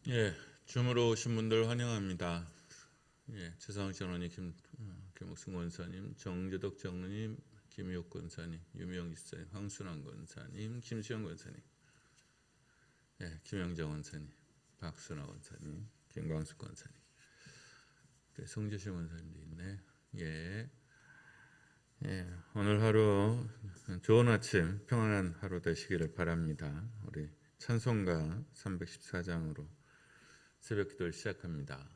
예, 줌으로 오신 분들 환영합니다. 예, 최상욱 전원님, 김옥승 권사님, 정재덕 장로님, 김희옥 권사님, 유명 기사님, 황순환 권사님, 김수영 권사님, 예, 김영정 권사님, 박순아 권사님, 김광숙 권사님, 네, 송재신 권사님도 있네. 예, 예, 오늘 하루 좋은 아침, 평안한 하루 되시기를 바랍니다. 우리 찬송가 314장으로 새벽 기도를 시작합니다.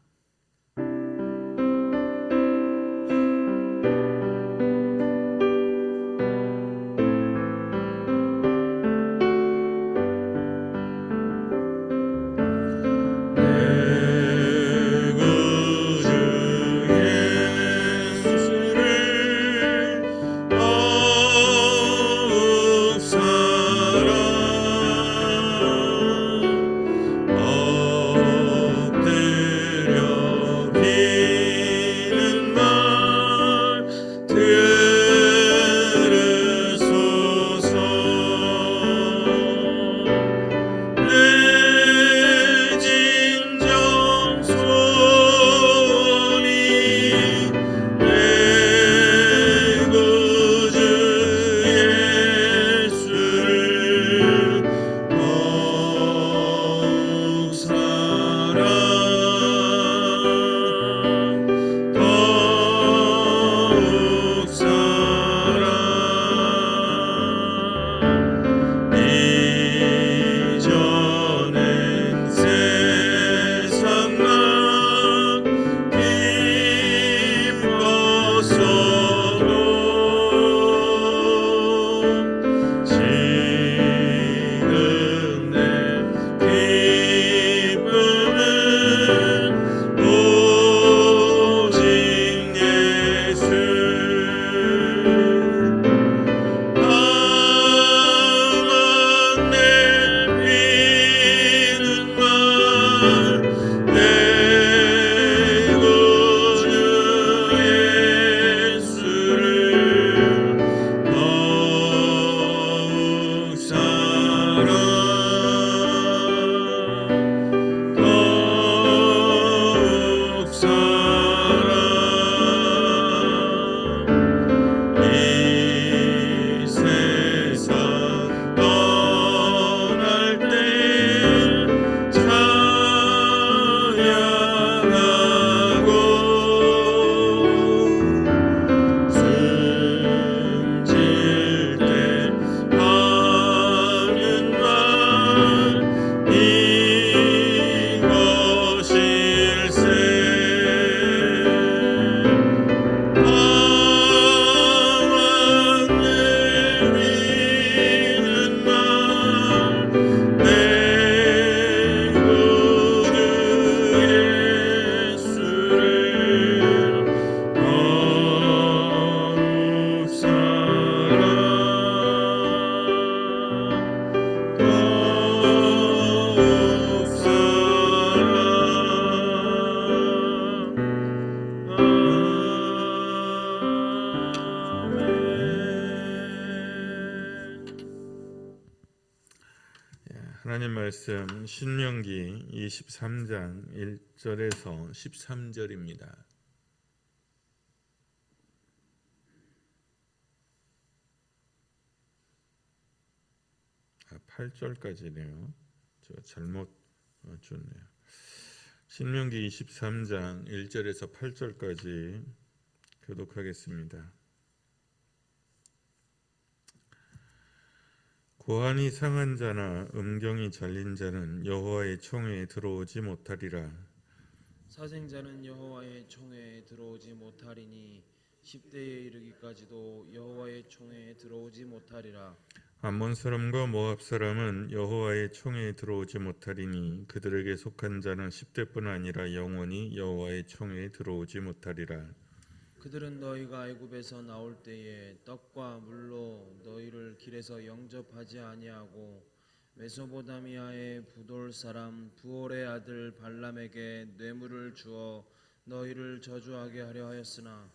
하나님 말씀 신명기 23장 1절에서 13절입니다. 8절까지네요. 제가 잘못 줬네요. 신명기 23장 1절에서 8절까지 교독하겠습니다. 고환이 상한 자나 음경이 잘린 자는 여호와의 총회에 들어오지 못하리라. 사생자는 여호와의 총회에 들어오지 못하리니 10대에 이르기까지도 여호와의 총회에 들어오지 못하리라. 암몬 사람과 모압 사람은 여호와의 총회에 들어오지 못하리니 그들에게 속한 자는 10대뿐 아니라 영원히 여호와의 총회에 들어오지 못하리라. 그들은 너희가 애굽에서 나올 때에 떡과 물로 너희를 길에서 영접하지 아니하고 메소포다미아의 부돌 사람 부올의 아들 발람에게 뇌물을 주어 너희를 저주하게 하려 하였으나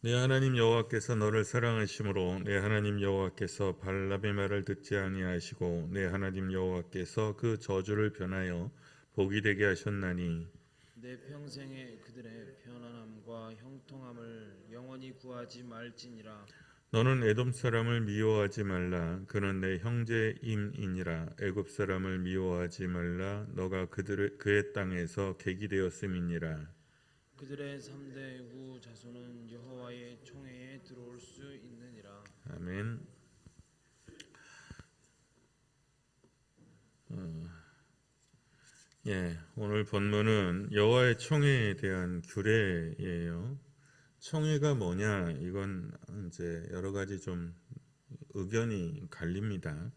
내 하나님 여호와께서 너를 사랑하심으로 내 하나님 여호와께서 발람의 말을 듣지 아니하시고 내 하나님 여호와께서 그 저주를 변하여 복이 되게 하셨나니 내 평생에 그들의 편안함과 형통함을 영원히 구하지 말지니라. 너는 에돔 사람을 미워하지 말라. 그는 내 형제임이니라. 애굽 사람을 미워하지 말라. 너가 그의 땅에서 객이 되었음이니라. 그들의 3대 후 자손은 여호와의 총회에 들어올 수 있느니라. 아멘. 오늘 본문은 여호와의 총회에 대한 규례예요. 총회가 뭐냐? 이건 이제 여러 가지 좀 의견이 갈립니다.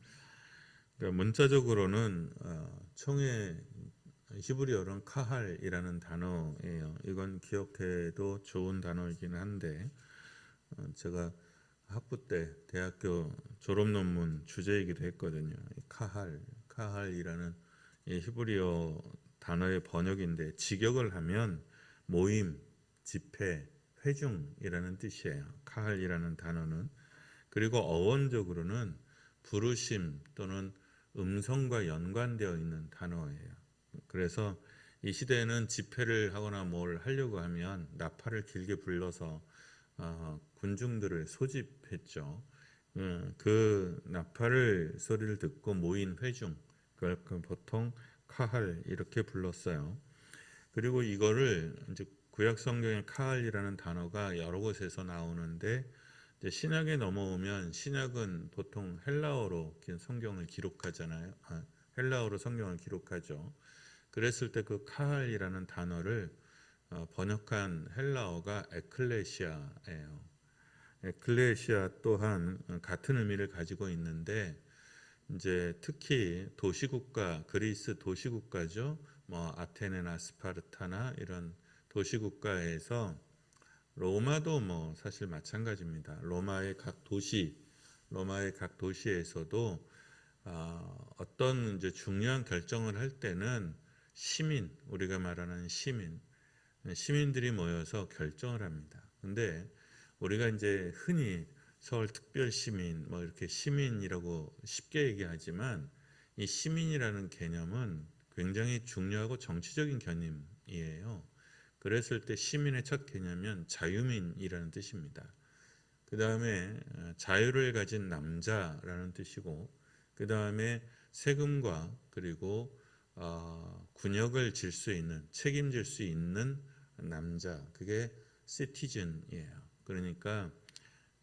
그러니까 문자적으로는 총회 히브리어로는 카할이라는 단어예요. 이건 기억해도 좋은 단어이긴 한데 제가 학부 때 대학교 졸업 논문 주제이기도 했거든요. 카할이라는 이 히브리어 단어의 번역인데 직역을 하면 모임, 집회, 회중이라는 뜻이에요. 카할이라는 단어는. 그리고 어원적으로는 부르심 또는 음성과 연관되어 있는 단어예요. 그래서 이 시대에는 집회를 하거나 뭘 하려고 하면 나팔을 길게 불러서 군중들을 소집했죠. 그 나팔을 소리를 듣고 모인 회중, 그걸 보통 카할 이렇게 불렀어요. 그리고 이거를 이제 구약 성경의 카할이라는 단어가 여러 곳에서 나오는데 이제 신약에 넘어오면 신약은 보통 헬라어로 성경을 기록하잖아요. 헬라어로 성경을 기록하죠. 그랬을 때 그 카할이라는 단어를 번역한 헬라어가 에클레시아예요. 에클레시아 또한 같은 의미를 가지고 있는데 이제 특히 도시국가, 그리스 도시국가죠. 뭐 아테네나 스파르타나 이런 도시국가에서 로마도 뭐 사실 마찬가지입니다. 로마의 각 도시에서도 어떤 이제 중요한 결정을 할 때는 우리가 말하는 시민들이 모여서 결정을 합니다. 근데 우리가 이제 흔히 서울특별시민 뭐 이렇게 시민이라고 쉽게 얘기하지만 이 시민이라는 개념은 굉장히 중요하고 정치적인 개념이에요. 그랬을 때 시민의 첫 개념은 자유민이라는 뜻입니다. 그 다음에 자유를 가진 남자라는 뜻이고, 그 다음에 세금과 그리고 군역을 질 수 있는, 책임질 수 있는 남자, 그게 시티즌이에요. 그러니까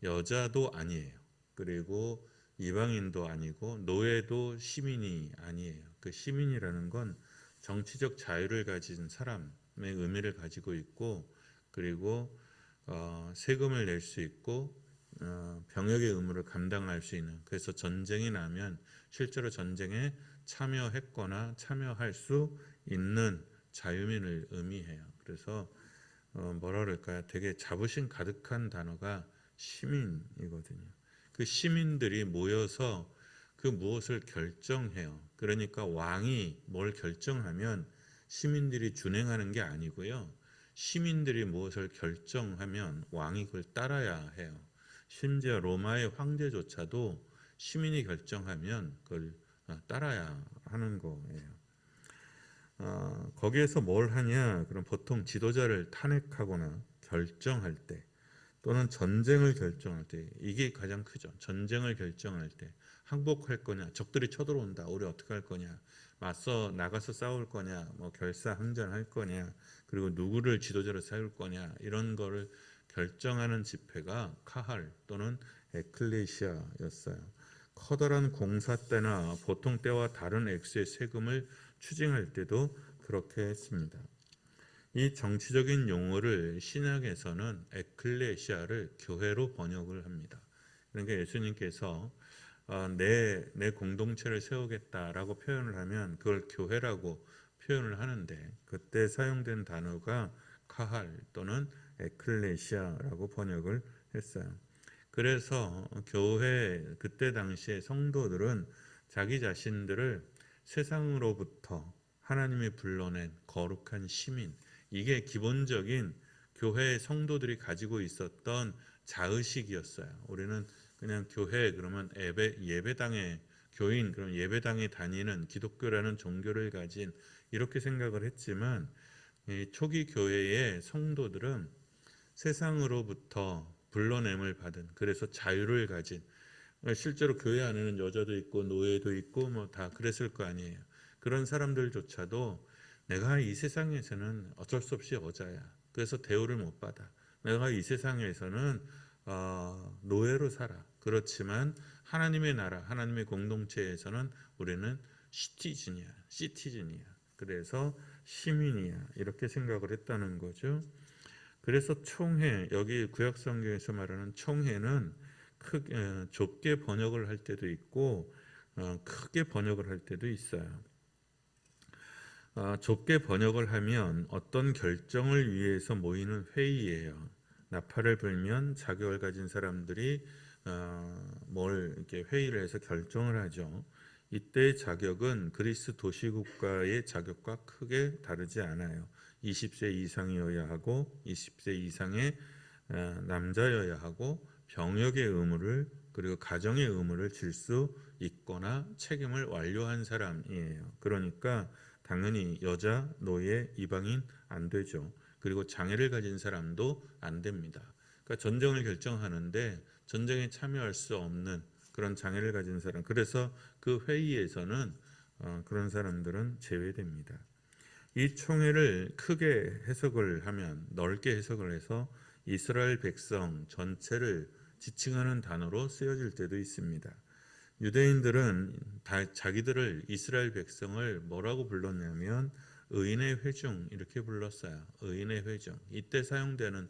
여자도 아니에요. 그리고 이방인도 아니고 노예도 시민이 아니에요. 그 시민이라는 건 정치적 자유를 가진 사람의 의미를 가지고 있고, 그리고 세금을 낼 수 있고 병역의 의무를 감당할 수 있는, 그래서 전쟁이 나면 실제로 전쟁에 참여했거나 참여할 수 있는 자유민을 의미해요. 그래서 뭐라 그럴까요? 되게 자부심 가득한 단어가 시민이거든요. 그 시민들이 모여서 그 무엇을 결정해요. 그러니까 왕이 뭘 결정하면 시민들이 준행하는 게 아니고요. 시민들이 무엇을 결정하면 왕이 그걸 따라야 해요. 심지어 로마의 황제조차도 시민이 결정하면 그걸 따라야 하는 거예요. 거기에서 뭘 하냐? 그럼 보통 지도자를 탄핵하거나 결정할 때 또는 전쟁을 결정할 때, 이게 가장 크죠. 전쟁을 결정할 때 항복할 거냐, 적들이 쳐들어온다, 우리 어떻게 할 거냐, 나가서 싸울 거냐, 뭐 결사항전할 거냐, 그리고 누구를 지도자로 세울 거냐, 이런 거를 결정하는 집회가 카할 또는 에클레시아였어요. 커다란 공사 때나 보통 때와 다른 액수의 세금을 추징할 때도 그렇게 했습니다. 이 정치적인 용어를 신약에서는 에클레시아를 교회로 번역을 합니다. 그러니까 예수님께서 내 공동체를 세우겠다라고 표현을 하면 그걸 교회라고 표현을 하는데, 그때 사용된 단어가 카할 또는 에클레시아라고 번역을 했어요. 그래서 교회 그때 당시의 성도들은 자기 자신들을 세상으로부터 하나님이 불러낸 거룩한 시민, 이게 기본적인 교회 성도들이 가지고 있었던 자의식이었어요. 우리는 그냥 교회 그러면 예배당에 교인, 그럼 예배당에 다니는 기독교라는 종교를 가진 이렇게 생각을 했지만 이 초기 교회의 성도들은 세상으로부터 불러냄을 받은, 그래서 자유를 가진, 실제로 교회 안에는 여자도 있고 노예도 있고 뭐 다 그랬을 거 아니에요. 그런 사람들조차도 내가 이 세상에서는 어쩔 수 없이 여자야. 그래서 대우를 못 받아. 내가 이 세상에서는 노예로 살아. 그렇지만 하나님의 나라, 하나님의 공동체에서는 우리는 시티즌이야. 그래서 시민이야. 이렇게 생각을 했다는 거죠. 그래서 총회, 여기 구약 성경에서 말하는 총회는 좁게 번역을 할 때도 있고 크게 번역을 할 때도 있어요. 좁게 번역을 하면 어떤 결정을 위해서 모이는 회의예요. 나팔을 불면 자격을 가진 사람들이 뭘 이렇게 회의를 해서 결정을 하죠. 이때의 자격은 그리스 도시국가의 자격과 크게 다르지 않아요. 20세 이상이어야 하고 20세 이상의 남자여야 하고 병역의 의무를 그리고 가정의 의무를 질 수 있거나 책임을 완료한 사람이에요. 그러니까 당연히 여자, 노예, 이방인 안 되죠. 그리고 장애를 가진 사람도 안 됩니다. 그러니까 전쟁을 결정하는데 전쟁에 참여할 수 없는 그런 장애를 가진 사람, 그래서 그 회의에서는 그런 사람들은 제외됩니다. 이 총회를 크게 해석을 하면, 넓게 해석을 해서 이스라엘 백성 전체를 지칭하는 단어로 쓰여질 때도 있습니다. 유대인들은 자기들을 이스라엘 백성을 뭐라고 불렀냐면 의인의 회중 이렇게 불렀어요. 의인의 회중. 이때 사용되는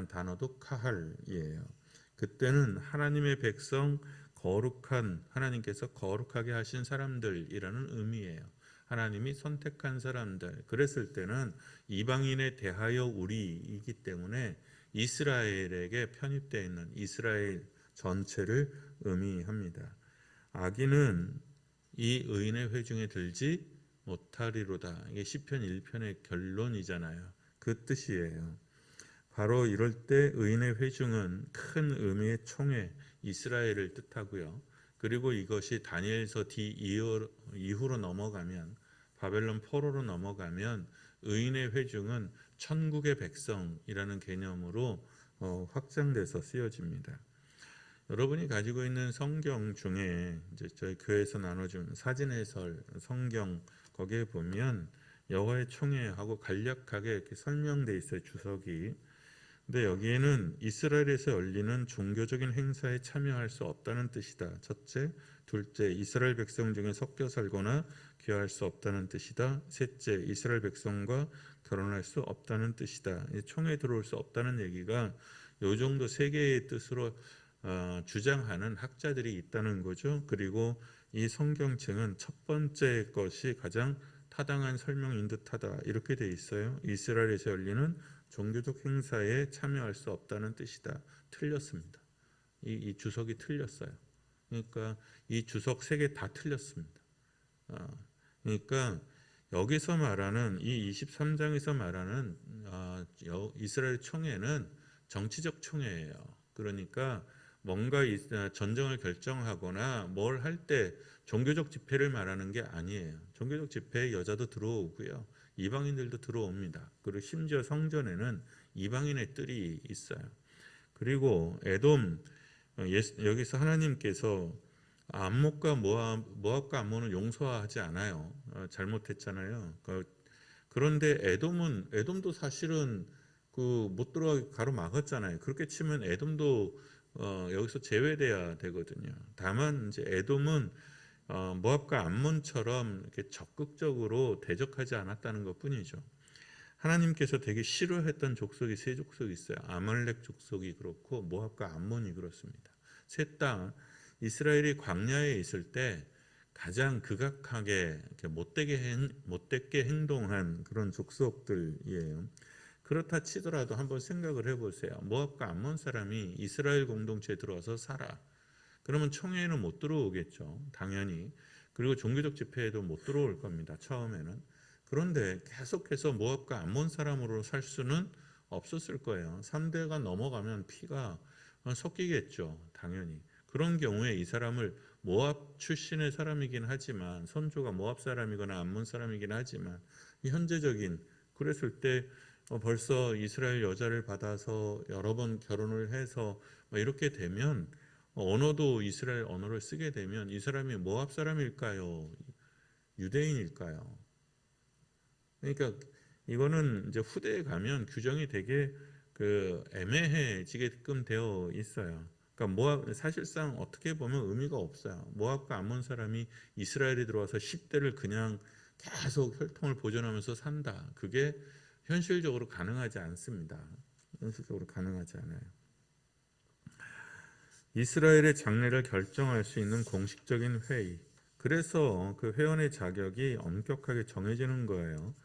단어도 카할이에요. 그때는 하나님의 백성, 거룩한, 하나님께서 거룩하게 하신 사람들이라는 의미예요. 하나님이 선택한 사람들. 그랬을 때는 이방인에 대하여 우리이기 때문에 이스라엘에게 편입되어 있는 이스라엘 전체를 의미합니다. 악인은 이 의인의 회중에 들지 못하리로다. 이게 시편 1편의 결론이잖아요. 그 뜻이에요. 바로 이럴 때 의인의 회중은 큰 의미의 총회, 이스라엘을 뜻하고요. 그리고 이것이 다니엘서 D 이후로 넘어가면, 바벨론 포로로 넘어가면 의인의 회중은 천국의 백성이라는 개념으로 확장돼서 쓰여집니다. 여러분이 가지고 있는 성경 중에 이제 저희 교회에서 나눠준 사진 해설 성경, 거기에 보면 여호와의 총회하고 간략하게 이렇게 설명돼 있어요, 주석이. 근데 여기에는 이스라엘에서 열리는 종교적인 행사에 참여할 수 없다는 뜻이다. 첫째, 둘째, 이스라엘 백성 중에 섞여 살거나 귀화할 수 없다는 뜻이다. 셋째, 이스라엘 백성과 결혼할 수 없다는 뜻이다. 총회에 들어올 수 없다는 얘기가 요 정도 세 개의 뜻으로 주장하는 학자들이 있다는 거죠. 그리고 이 성경책은 첫 번째 것이 가장 타당한 설명인 듯하다, 이렇게 돼 있어요. 이스라엘에서 열리는 종교적 행사에 참여할 수 없다는 뜻이다. 틀렸습니다. 이 주석이 틀렸어요. 그러니까 이 주석 세 개 다 틀렸습니다. 그러니까 여기서 말하는 이 23장에서 말하는 이스라엘 총회는 정치적 총회예요. 그러니까 뭔가 전쟁을 결정하거나 뭘 할 때 종교적 집회를 말하는 게 아니에요. 종교적 집회에 여자도 들어오고요, 이방인들도 들어옵니다. 그리고 심지어 성전에는 이방인의 뜰이 있어요. 그리고 에돔, 여기서 하나님께서 암몬과 모압과 암몬은 용서하지 않아요. 잘못했잖아요. 그런데 에돔도 사실은 못 들어가게 가로막았잖아요. 그렇게 치면 에돔도 여기서 제외돼야 되거든요. 다만 이제 에돔은 모압과 암몬처럼 이렇게 적극적으로 대적하지 않았다는 것뿐이죠. 하나님께서 되게 싫어했던 족속이 세 족속이 있어요. 아말렉 족속이 그렇고 모압과 암몬이 그렇습니다. 셋 다 이스라엘이 광야에 있을 때 가장 극악하게 못되게 행동한 그런 족속들이에요. 그렇다 치더라도 한번 생각을 해보세요. 모압과 암몬 사람이 이스라엘 공동체에 들어와서 살아. 그러면 총회에는 못 들어오겠죠, 당연히. 그리고 종교적 집회에도 못 들어올 겁니다, 처음에는. 그런데 계속해서 모압과 암몬 사람으로 살 수는 없었을 거예요. 3대가 넘어가면 피가 섞이겠죠, 당연히. 그런 경우에 이 사람을 모압 출신의 사람이긴 하지만 선조가 모압 사람이거나 암몬 사람이긴 하지만 이 현재적인 그랬을 때 벌써 이스라엘 여자를 받아서 여러 번 결혼을 해서 이렇게 되면 언어도 이스라엘 언어를 쓰게 되면 이 사람이 모압 사람일까요? 유대인일까요? 그러니까 이거는 이제 후대에 가면 규정이 되게 애매해지게끔 되어 있어요. 그러니까 모압 사실상 어떻게 보면 의미가 없어요. 모압과 암몬 사람이 이스라엘에 들어와서 10대를 그냥 계속 혈통을 보존하면서 산다. 그게 현실적으로 가능하지 않습니다. 현실적으로 가능하지 않아요. 이스라엘의 장래를 결정할 수 있는 공식적인 회의. 그래서 그 회원의 자격이 엄격하게 정해지는 거예요.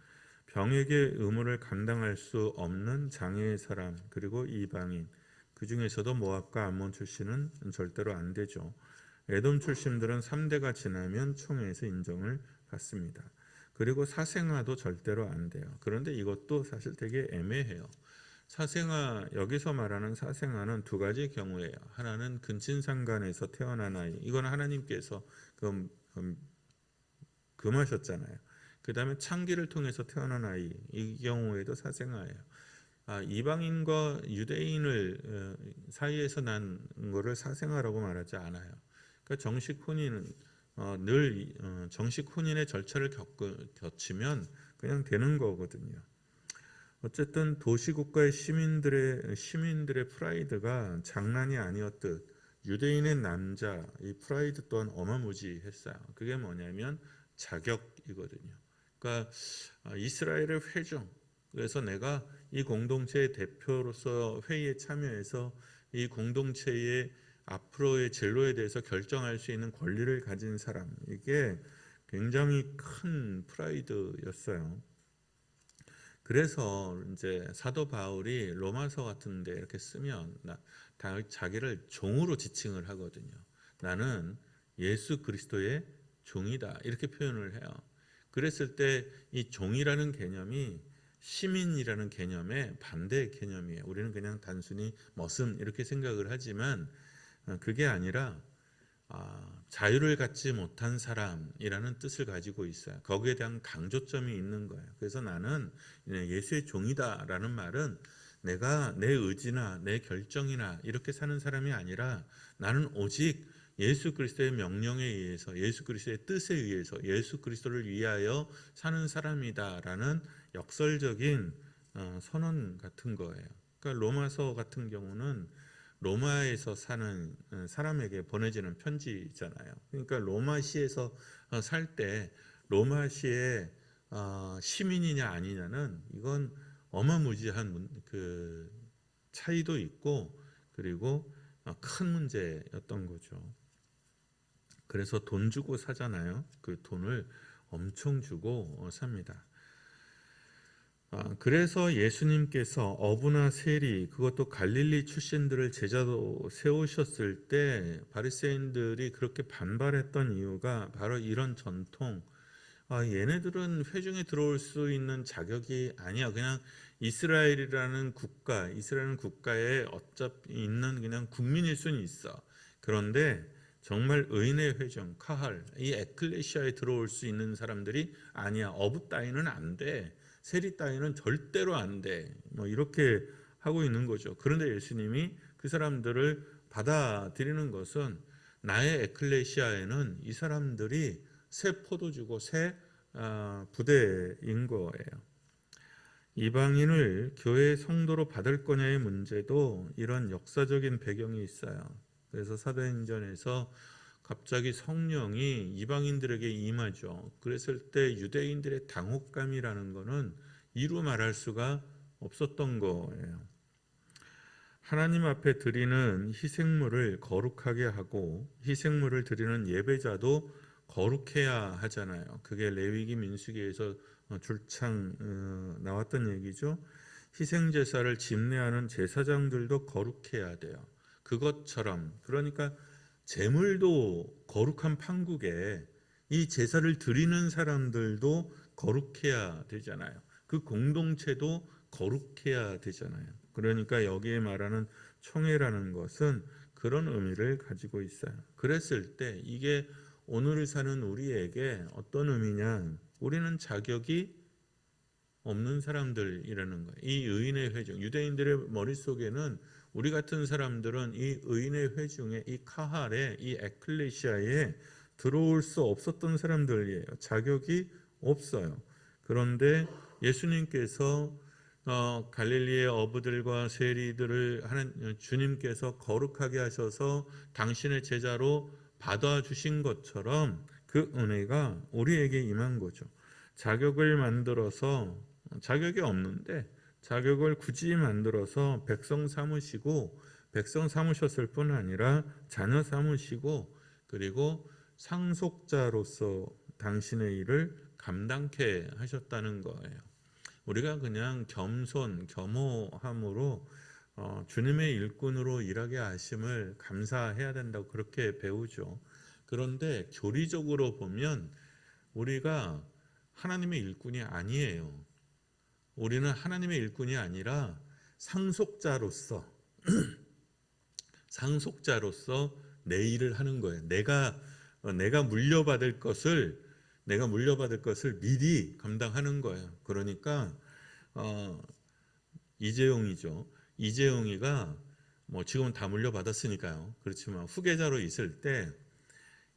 병에게 의무를 감당할 수 없는 장애의 사람 그리고 이방인 그 중에서도 모압과 암몬 출신은 절대로 안 되죠. 에돔 출신들은 3대가 지나면 총회에서 인정을 받습니다. 그리고 사생아도 절대로 안 돼요. 그런데 이것도 사실 되게 애매해요. 사생아 여기서 말하는 사생아는 두 가지 경우예요. 하나는 근친상간에서 태어난 아이. 이건 하나님께서 금하셨잖아요. 그 다음에 창기를 통해서 태어난 아이. 이 경우에도 사생아예요. 이방인과 유대인을 사이에서 난 거를 사생아라고 말하지 않아요. 그러니까 정식 혼인은 늘 정식 혼인의 절차를 거치면 그냥 되는 거거든요. 어쨌든 도시국가의 시민들의 프라이드가 장난이 아니었듯 유대인의 남자 이 프라이드 또한 어마무지했어요. 그게 뭐냐면 자격이거든요. 그러니까 이스라엘의 회중 그래서 내가 이 공동체의 대표로서 회의에 참여해서 이 공동체의 앞으로의 진로에 대해서 결정할 수 있는 권리를 가진 사람 이게 굉장히 큰 프라이드였어요. 그래서 이제 사도 바울이 로마서 같은데 이렇게 쓰면 자기를 종으로 지칭을 하거든요. 나는 예수 그리스도의 종이다 이렇게 표현을 해요. 그랬을 때 이 종이라는 개념이 시민이라는 개념의 반대 개념이에요. 우리는 그냥 단순히 머슴 이렇게 생각을 하지만 그게 아니라 자유를 갖지 못한 사람이라는 뜻을 가지고 있어요. 거기에 대한 강조점이 있는 거예요. 그래서 나는 예수의 종이다라는 말은 내가 내 의지나 내 결정이나 이렇게 사는 사람이 아니라 나는 오직 예수 그리스도의 명령에 의해서 예수 그리스도의 뜻에 의해서 예수 그리스도를 위하여 사는 사람이다라는 역설적인 선언 같은 거예요. 그러니까 로마서 같은 경우는 로마에서 사는 사람에게 보내지는 편지잖아요. 그러니까 로마시에서 살 때 로마시의 시민이냐 아니냐는 이건 어마무지한 그 차이도 있고 그리고 큰 문제였던 거죠. 그래서 돈 주고 사잖아요. 그 돈을 엄청 주고 삽니다. 그래서 예수님께서 어부나 세리 그것도 갈릴리 출신들을 제자로 세우셨을 때 바리새인들이 그렇게 반발했던 이유가 바로 이런 전통 얘네들은 회중에 들어올 수 있는 자격이 아니야. 그냥 이스라엘이라는 국가에 어차피 있는 그냥 국민일 수는 있어. 그런데 정말 의인의 회중, 카할, 이 에클레시아에 들어올 수 있는 사람들이 아니야. 어부 따위는 안 돼. 세리 따위는 절대로 안 돼. 이렇게 하고 있는 거죠. 그런데 예수님이 그 사람들을 받아들이는 것은 나의 에클레시아에는 이 사람들이 새 포도주고 새 부대인 거예요. 이방인을 교회의 성도로 받을 거냐의 문제도 이런 역사적인 배경이 있어요. 그래서 사도행전에서 갑자기 성령이 이방인들에게 임하죠. 그랬을 때 유대인들의 당혹감이라는 것은 이루 말할 수가 없었던 거예요. 하나님 앞에 드리는 희생물을 거룩하게 하고 희생물을 드리는 예배자도 거룩해야 하잖아요. 그게 레위기 민수기에서 줄창 나왔던 얘기죠. 희생제사를 집례하는 제사장들도 거룩해야 돼요. 그것처럼 그러니까 제물도 거룩한 판국에 이 제사를 드리는 사람들도 거룩해야 되잖아요. 그 공동체도 거룩해야 되잖아요. 그러니까 여기에 말하는 총회라는 것은 그런 의미를 가지고 있어요. 그랬을 때 이게 오늘을 사는 우리에게 어떤 의미냐? 우리는 자격이 없는 사람들이라는 거예요. 이 의인의 회중, 유대인들의 머릿속에는 우리 같은 사람들은 이 의인의 회중에, 이 카할에, 이 에클레시아에 들어올 수 없었던 사람들이에요. 자격이 없어요. 그런데 예수님께서 갈릴리의 어부들과 세리들을 주님께서 거룩하게 하셔서 당신의 제자로 받아주신 것처럼 그 은혜가 우리에게 임한 거죠. 자격을 만들어서, 자격이 없는데 자격을 굳이 만들어서 백성 삼으시고, 백성 삼으셨을 뿐 아니라 자녀 삼으시고, 그리고 상속자로서 당신의 일을 감당케 하셨다는 거예요. 우리가 그냥 겸손, 겸허함으로 주님의 일꾼으로 일하게 하심을 감사해야 된다고 그렇게 배우죠. 그런데 교리적으로 보면 우리가 하나님의 일꾼이 아니에요. 우리는 하나님의 일꾼이 아니라 상속자로서 내 일을 하는 거예요. 내가 물려받을 것을 미리 감당하는 거예요. 그러니까 이재용이죠. 이재용이가 뭐 지금은 다 물려받았으니까요. 그렇지만 후계자로 있을 때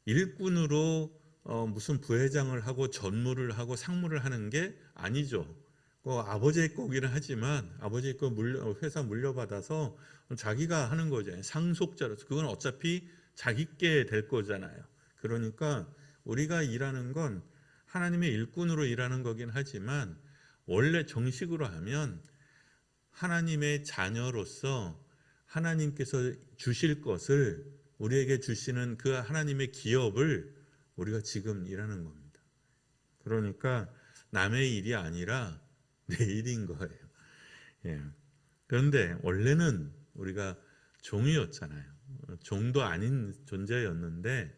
일꾼으로 무슨 부회장을 하고 전무를 하고 상무를 하는 게 아니죠. 아버지의 거기는 하지만 아버지의 거 회사 물려받아서 자기가 하는 거죠. 상속자로서. 그건 어차피 자기께 될 거잖아요. 그러니까 우리가 일하는 건 하나님의 일꾼으로 일하는 거긴 하지만 원래 정식으로 하면 하나님의 자녀로서 하나님께서 주실 것을, 우리에게 주시는 그 하나님의 기업을 우리가 지금 일하는 겁니다. 그러니까 남의 일이 아니라 내 일인 거예요. 예. 그런데 원래는 우리가 종이었잖아요. 종도 아닌 존재였는데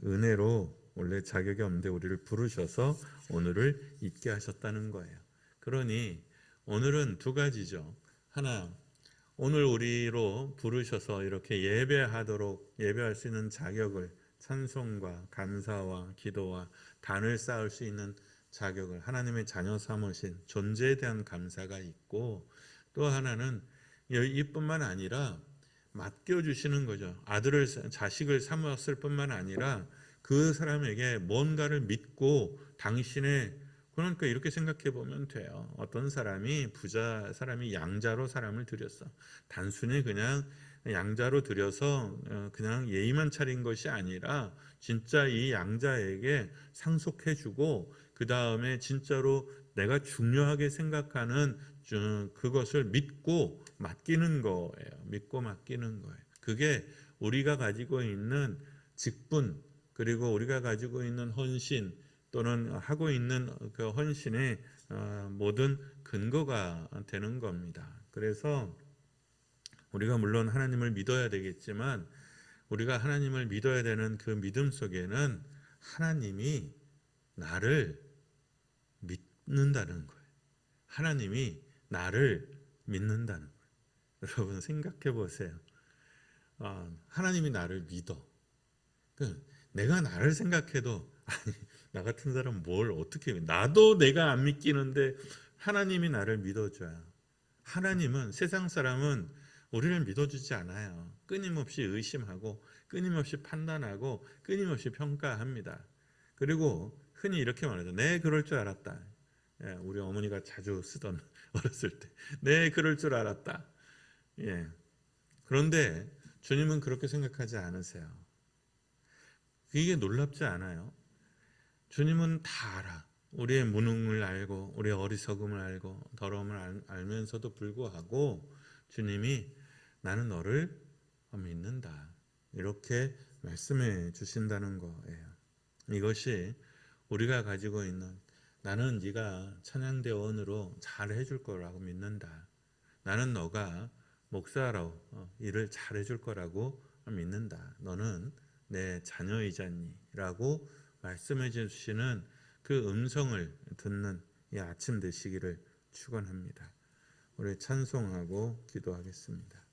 은혜로 원래 자격이 없는데 우리를 부르셔서 오늘을 있게 하셨다는 거예요. 그러니 오늘은 두 가지죠. 하나, 오늘 우리로 부르셔서 이렇게 예배할 수 있는 자격을, 찬송과 감사와 기도와 단을 쌓을 수 있는 자격을, 하나님의 자녀 삼으신 존재에 대한 감사가 있고, 또 하나는 이뿐만 아니라 맡겨주시는 거죠. 자식을 삼았을 뿐만 아니라 그 사람에게 뭔가를 믿고 그러니까 이렇게 생각해 보면 돼요. 어떤 사람이 사람이 양자로 사람을 들였어. 단순히 그냥 양자로 들여서 그냥 예의만 차린 것이 아니라 진짜 이 양자에게 상속해주고, 그 다음에 진짜로 내가 중요하게 생각하는 그것을 믿고 맡기는 거예요. 믿고 맡기는 거예요. 그게 우리가 가지고 있는 직분, 그리고 우리가 가지고 있는 헌신, 또는 하고 있는 그 헌신의 모든 근거가 되는 겁니다. 그래서 우리가 물론 하나님을 믿어야 되겠지만, 우리가 하나님을 믿어야 되는 그 믿음 속에는 하나님이 나를 믿는다는 거예요. 하나님이 나를 믿는다는 거예요. 여러분 생각해 보세요. 하나님이 나를 믿어. 내가 나를 생각해도 나 같은 사람은 뭘 어떻게 믿어? 나도 내가 안 믿기는데 하나님이 나를 믿어줘야. 하나님은, 세상 사람은 우리를 믿어주지 않아요. 끊임없이 의심하고 끊임없이 판단하고 끊임없이 평가합니다. 그리고 흔히 이렇게 말하죠. 네, 그럴 줄 알았다. 우리 어머니가 자주 쓰던 어렸을 때. 네, 그럴 줄 알았다. 그런데 주님은 그렇게 생각하지 않으세요. 이게 놀랍지 않아요? 주님은 다 알아. 우리의 무능을 알고 우리의 어리석음을 알고 더러움을 알면서도 불구하고 주님이 나는 너를 믿는다, 이렇게 말씀해 주신다는 거예요. 이것이 우리가 가지고 있는, 나는 네가 찬양대원으로 잘 해줄 거라고 믿는다. 나는 너가 목사로 일을 잘 해줄 거라고 믿는다. 너는 내 자녀이잖니 라고 말씀해 주시는 그 음성을 듣는 이 아침 되시기를 축원합니다. 우리 찬송하고 기도하겠습니다.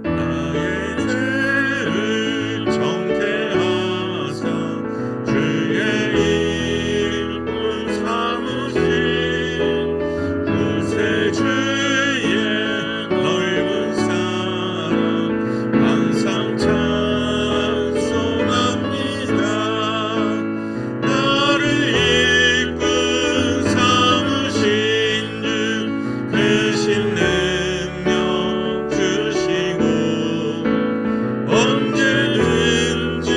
나의 죄를 정케 하사 주의 일꾼 삼으신 구세주의 넓은 사랑 항상 찬송합니다. 나를 일꾼 삼으신 주 크신 능력 주시고 언제든지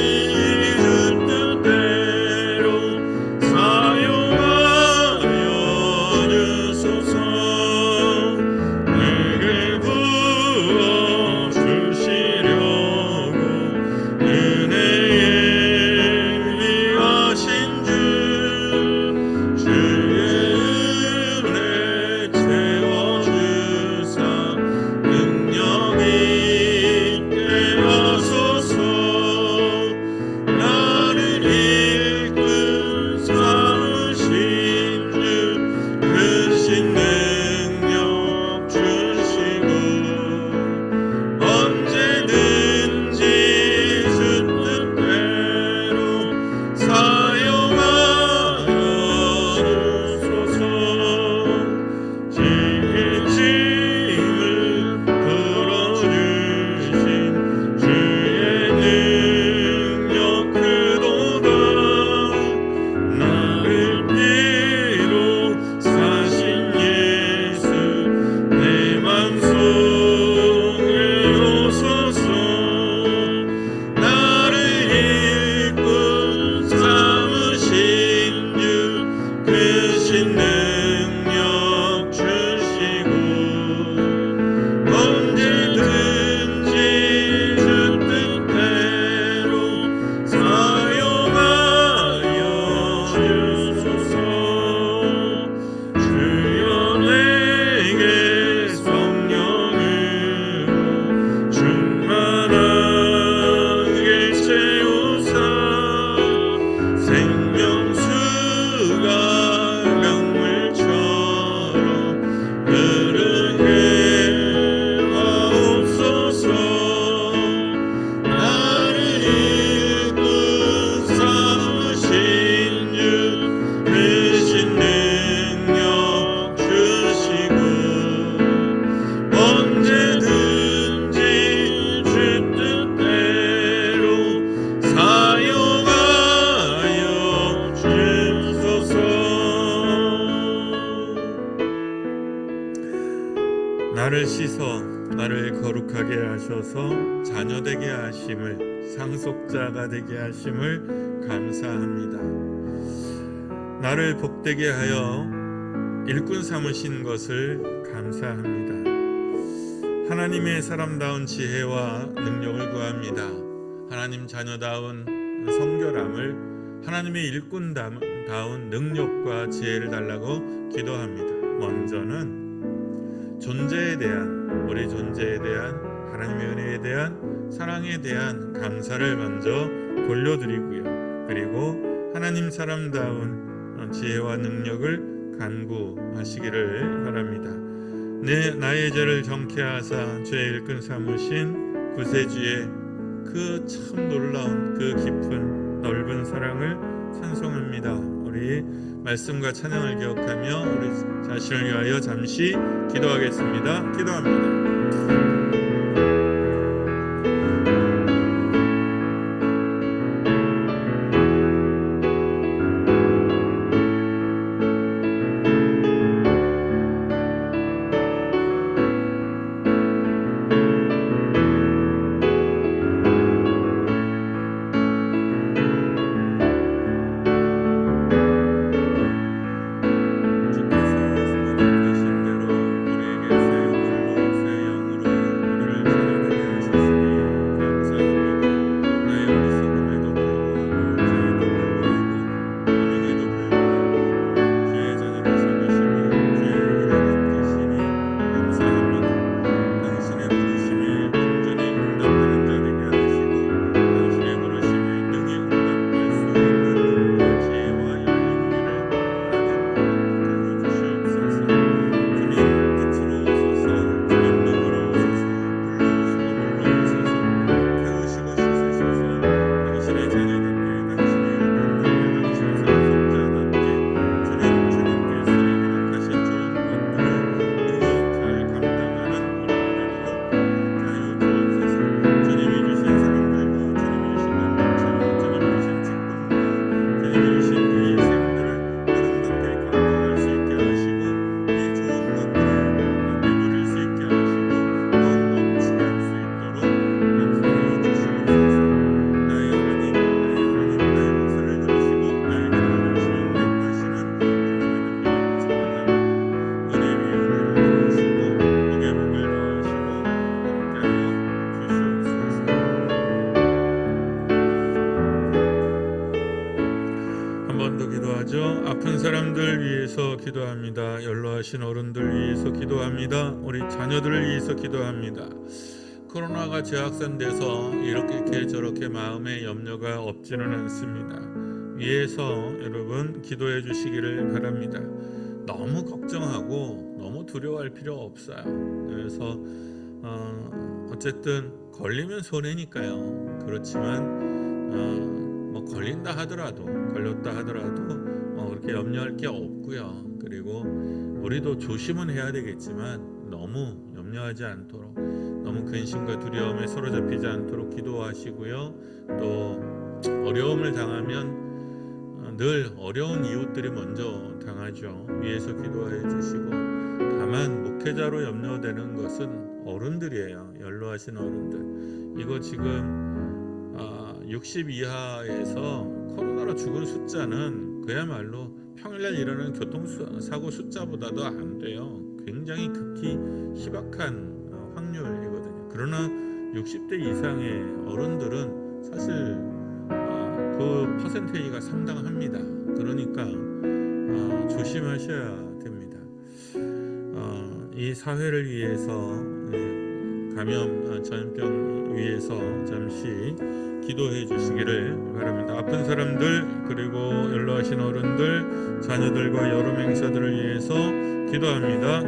주 뜻대로 사용하여 주소서. 내게 부어 주시려고 은혜에 위하신 주 주의 은혜 채워주사 능력 있게 하소서. 나를 일꾼 삼으신 주 크신 능력 주시고 언제든지 주 뜻대로 사용하여 주소서. 지의 짐을 풀어주신 주의 능력 크도다. 나를 피로 사신 예수 내 맘속에 오소서. 나를 일꾼 삼으신 주 크신 능력 주시고 언제든지 주 뜻대로 사용하여 주소서. 주여 내게 성령으로 충만하게 채우사 생명수가 강물처럼 흐르게 하옵소서. 나를 일꾼 삼으신 주 크신 능력 주시고 언제든지 주 뜻대로 사용하여 주소서. 나를 씻어 나를 거룩하게 하셔서 자녀되게 하심을 상속자가 되게 하심을 감사합니다. 나를 복되게 하여 일꾼 삼으신 것을 감사합니다. 하나님의 사람다운 지혜와 능력을 구합니다. 하나님 자녀다운 성결함을 하나님의 일꾼다운 능력과 지혜를 달라고 기도합니다. 먼저는 우리 존재에 대한 하나님의 은혜에 대한 사랑에 대한 감사를 먼저 돌려드리고요. 그리고 하나님 사람다운 지혜와 능력을 간구하시기를 바랍니다. 나의 죄를 정케 하사 죄의 일꾼 삼으신 구세주의 그 참 놀라운 그 깊은 넓은 사랑을 찬송합니다. 우리 말씀과 찬양을 기억하며 우리 자신을 위하여 잠시 기도하겠습니다. 기도합니다. 주께서 선택하신 대로 우리에게 새 영으로 먼저 아픈 사람들 위해서 기도합니다. 연로하신 어른들 위해서 기도합니다. 우리 자녀들을 위해서 기도합니다. 코로나가 재확산돼서 이렇게 저렇게 마음에 염려가 없지는 않습니다. 위해서 여러분 기도해 주시기를 바랍니다. 너무 걱정하고 너무 두려워할 필요 없어요. 그래서 어쨌든 걸리면 손해니까요. 그렇지만 뭐 걸렸다 하더라도 그렇게 염려할 게 없고요. 그리고 우리도 조심은 해야 되겠지만 너무 염려하지 않도록, 너무 근심과 두려움에 사로잡히지 않도록 기도하시고요. 또 어려움을 당하면 늘 어려운 이웃들이 먼저 당하죠. 위에서 기도해 주시고, 다만 목회자로 염려되는 것은 어른들이에요. 연로하신 어른들. 이거 지금 60 이하에서 코로나로 죽은 숫자는 그야말로 평일날 일어나는 교통사고 숫자보다도 안 돼요. 굉장히 극히 희박한 확률이거든요. 그러나 60대 이상의 어른들은 사실 그 퍼센테이지가 상당합니다. 그러니까 조심하셔야 됩니다. 이 사회를 위해서, 감염 전염병 위해서 잠시 기도해 주시기를 바랍니다. 아픈 사람들, 그리고 연로하신 어른들, 자녀들과 여름 행사들을 위해서 기도합니다.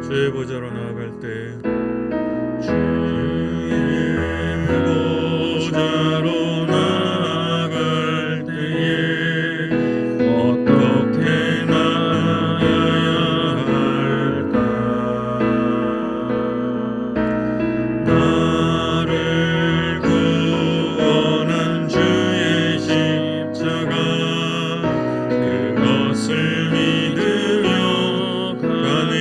주의 보좌로 나아갈 때, 주의 보좌로 나아갈 때에 어떻게 나아야 할까? 나를 구원한 주의 십자가, 그것을 믿으며 가네.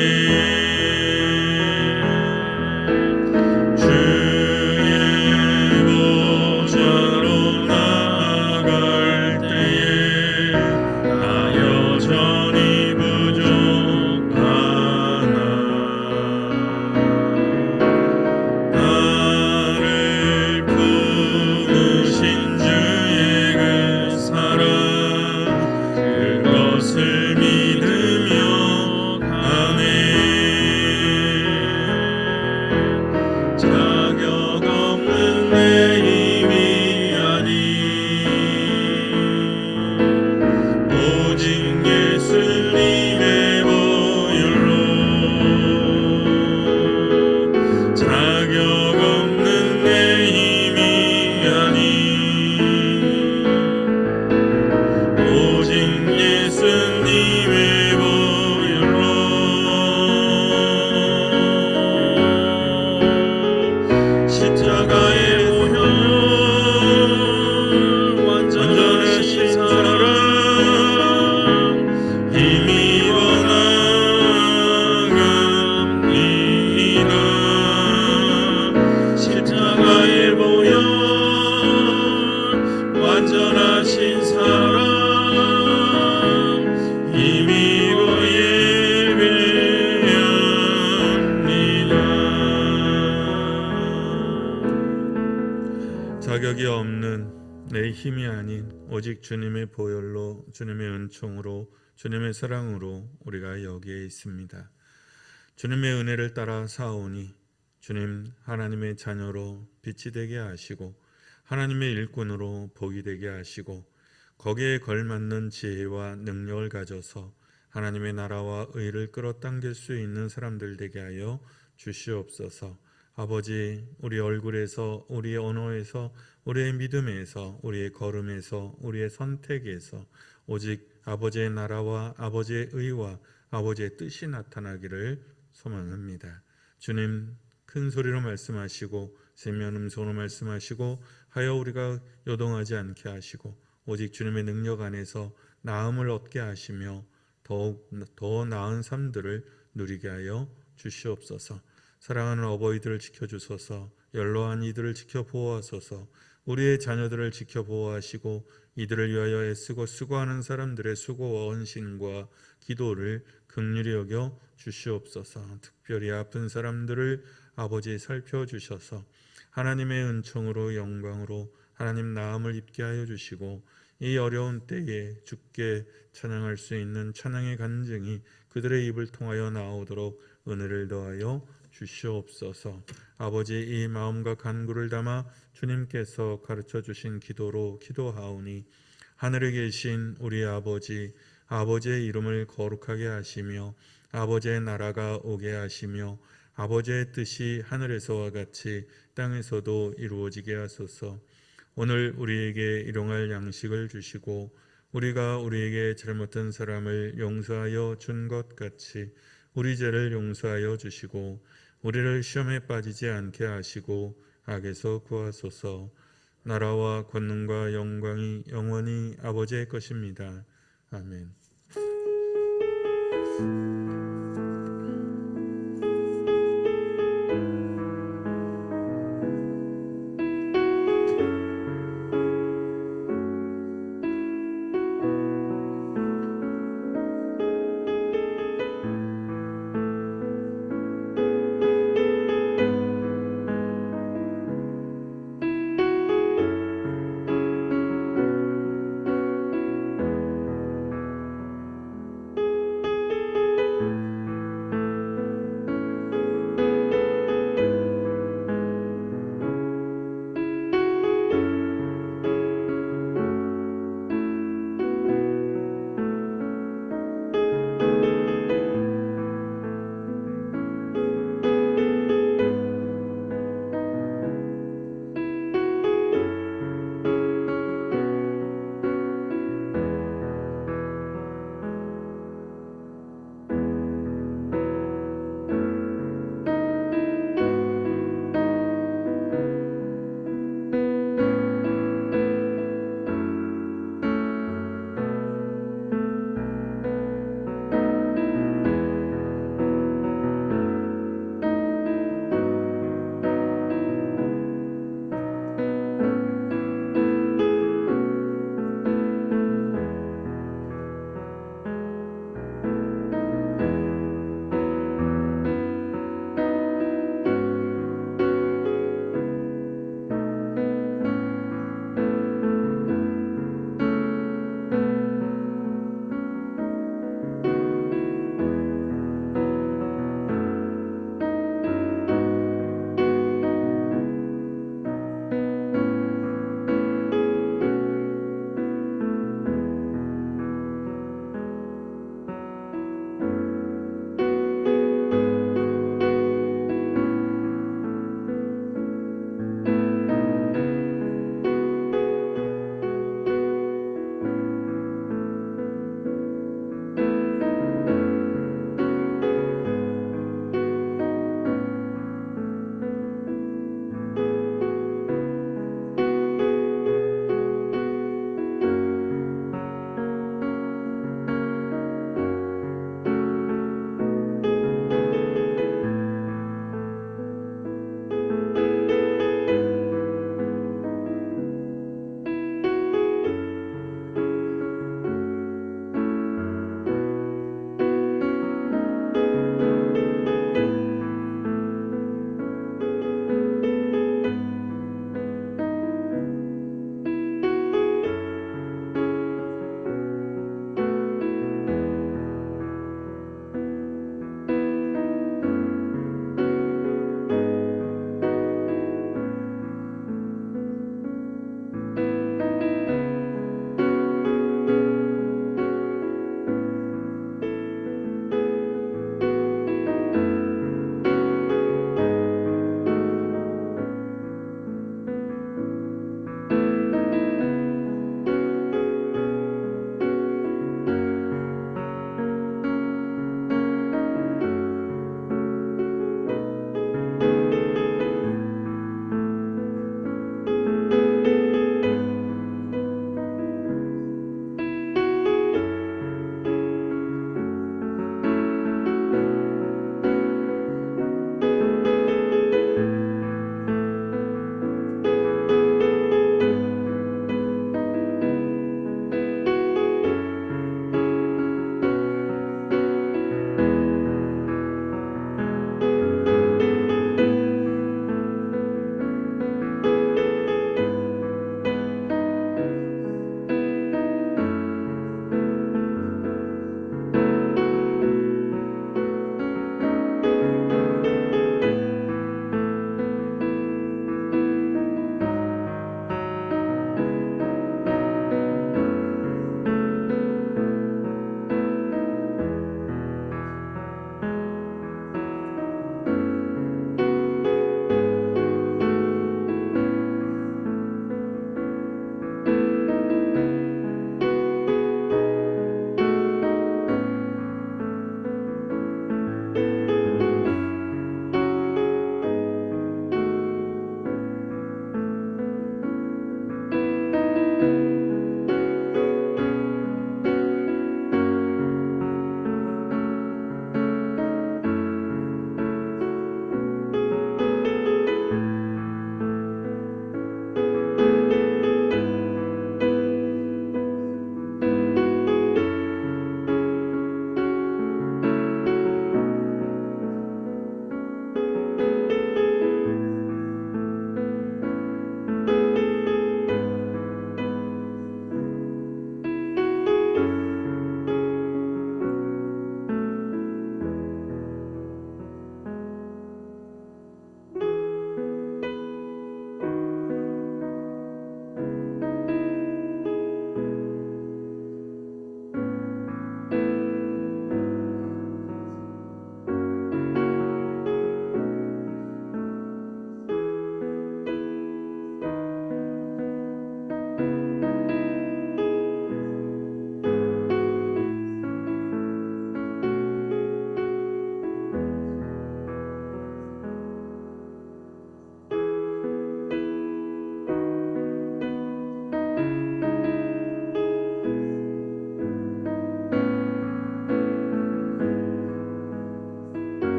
힘이 아닌 오직 주님의 보혈로, 주님의 은총으로, 주님의 사랑으로 우리가 여기에 있습니다. 주님의 은혜를 따라 사오니 주님 하나님의 자녀로 빛이 되게 하시고 하나님의 일꾼으로 복이 되게 하시고 거기에 걸맞는 지혜와 능력을 가져서 하나님의 나라와 의를 끌어당길 수 있는 사람들 되게 하여 주시옵소서. 아버지, 우리 얼굴에서, 우리의 언어에서, 우리의 믿음에서, 우리의 걸음에서, 우리의 선택에서 오직 아버지의 나라와 아버지의 의와 아버지의 뜻이 나타나기를 소망합니다. 주님, 큰 소리로 말씀하시고 세미한 음성으로 말씀하시고 하여 우리가 요동하지 않게 하시고 오직 주님의 능력 안에서 나음을 얻게 하시며 더 나은 삶들을 누리게 하여 주시옵소서. 사랑하는 어버이들을 지켜주소서. 연로한 이들을 지켜 보호하소서. 우리의 자녀들을 지켜 보호하시고 이들을 위하여 애쓰고 수고하는 사람들의 수고와 헌신과 기도를 긍휼히 여겨 주시옵소서. 특별히 아픈 사람들을 아버지 살펴주셔서 하나님의 은총으로 영광으로 하나님 나음을 입게 하여 주시고 이 어려운 때에 주께 찬양할 수 있는 찬양의 간증이 그들의 입을 통하여 나오도록 은혜를 더하여 주시옵소서. 아버지, 이 마음과 간구를 담아 주님께서 가르쳐 주신 기도로 기도하오니 하늘에 계신 우리 아버지, 아버지의 이름을 거룩하게 하시며 아버지의 나라가 오게 하시며 아버지의 뜻이 하늘에서와 같이 땅에서도 이루어지게 하소서. 오늘 우리에게 일용할 양식을 주시고 우리가 우리에게 잘못한 사람을 용서하여 준 것 같이 우리 죄를 용서하여 주시고 우리를 시험에 빠지지 않게 하시고 악에서 구하소서. 나라와 권능과 영광이 영원히 아버지의 것입니다. 아멘.